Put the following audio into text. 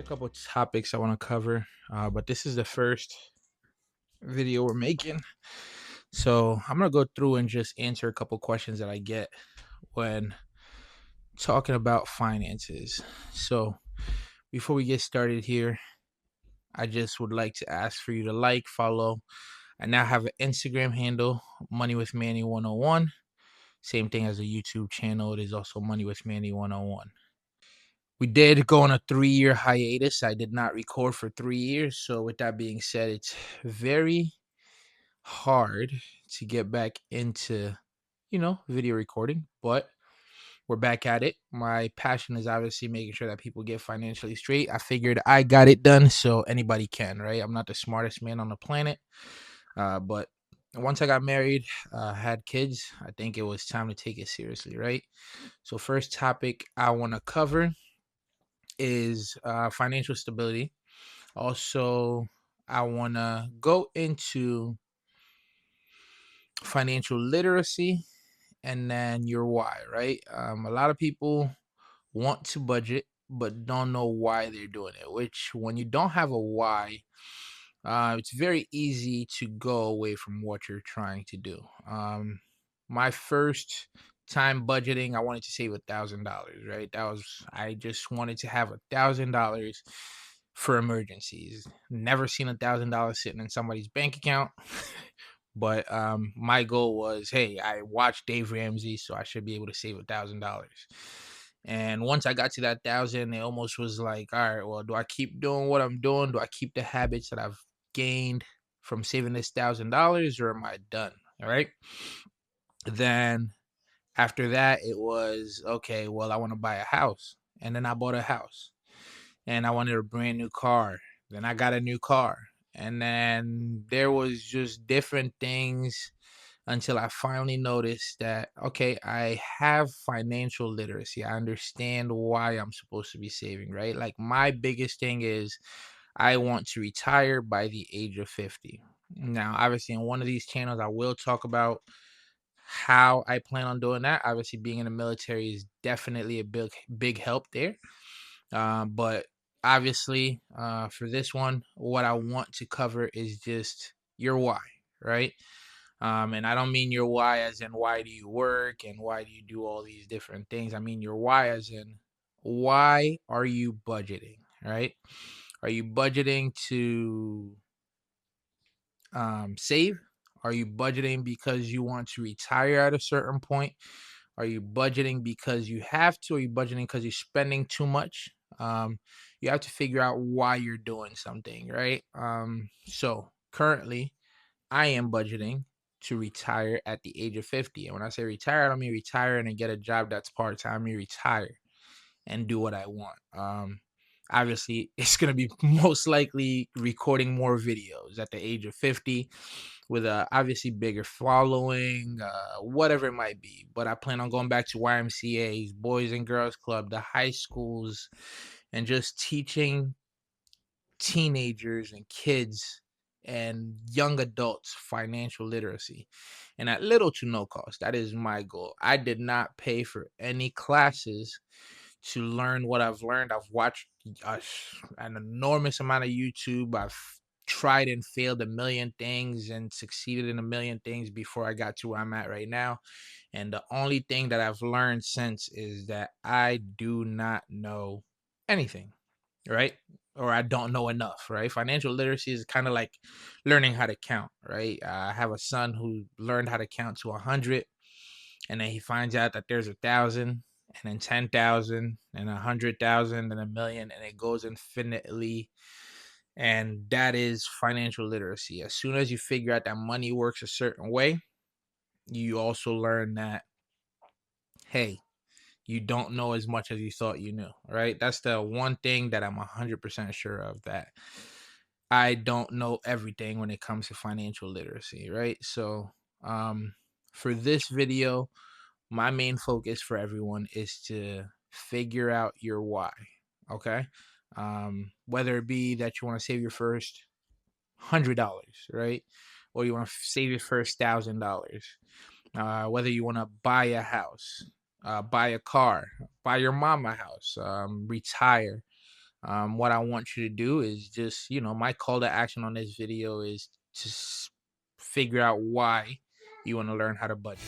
couple topics I want to cover, but this is the first video we're making. So I'm gonna go through and just answer a couple questions that I get when talking about finances. So before we get started here, I just would like to ask for you to like, follow. I now have an Instagram handle, Money with Manny 101. Same thing as a YouTube channel. It is also Money with Manny 101. We did go on a 3-year hiatus. I did not record for 3 years. So, with that being said, it's very hard to get back into, video recording, but we're back at it. My passion is obviously making sure that people get financially straight. I figured I got it done, so anybody can, right? I'm not the smartest man on the planet, but once I got married, had kids, I think it was time to take it seriously, right? So, first topic I want to cover is financial stability. Also, I want to go into financial literacy and then your why, right? A lot of people want to budget but don't know why they're doing it, which when you don't have a why, it's very easy to go away from what you're trying to do. My first time budgeting, I wanted to save $1,000, right? I just wanted to have $1,000 for emergencies. Never seen $1,000 sitting in somebody's bank account. But my goal was, hey, I watched Dave Ramsey, so I should be able to save $1,000. And once I got to that thousand, it almost was like, all right, well, do I keep doing what I'm doing? Do I keep the habits that I've gained from saving this $1,000, or am I done? All right. Then after that, it was okay. Well, I want to buy a house, and then I bought a house, and I wanted a brand new car. Then I got a new car, and then there was just different things until I finally noticed that, okay, I have financial literacy. I understand why I'm supposed to be saving, right? Like, my biggest thing is I want to retire by the age of 50. Now, obviously, in one of these channels, I will talk about how I plan on doing that. Obviously, being in the military is definitely a big help there. But obviously, for this one, what I want to cover is just your why, right? And I don't mean your why as in why do you work and why do you do all these different things. I mean your why as in why are you budgeting, right? Are you budgeting to save? Are you budgeting because you want to retire at a certain point? Are you budgeting because you have to? Are you budgeting because you're spending too much? You have to figure out why you're doing something, right? So currently, I am budgeting to retire at the age of 50. And when I say retire, I don't mean retire and then get a job that's part time. I mean retire and do what I want. Obviously, it's going to be most likely recording more videos at the age of 50 with a obviously bigger following, whatever it might be. But I plan on going back to YMCA's, Boys and Girls Club, the high schools, and just teaching teenagers and kids and young adults financial literacy and at little to no cost. That is my goal. I did not pay for any classes to learn what I've learned. I've watched an enormous amount of YouTube. I've tried and failed a million things and succeeded in a million things before I got to where I'm at right now. And the only thing that I've learned since is that I do not know anything, right? Or I don't know enough, right? Financial literacy is kind of like learning how to count, right? I have a son who learned how to count to 100, and then he finds out that there's 1,000, and then 10,000, and 100,000, and a million, and it goes infinitely. And that is financial literacy. As soon as you figure out that money works a certain way, you also learn that, hey, you don't know as much as you thought you knew, right? That's the one thing that I'm 100% sure of, that I don't know everything when it comes to financial literacy, right? So, for this video, my main focus for everyone is to figure out your why, okay? Whether it be that you want to save your first $100, right? Or you want to save your first $1,000, whether you want to buy a house, buy a car, buy your mom a house, retire. What I want you to do is just, my call to action on this video is just figure out why you want to learn how to budget.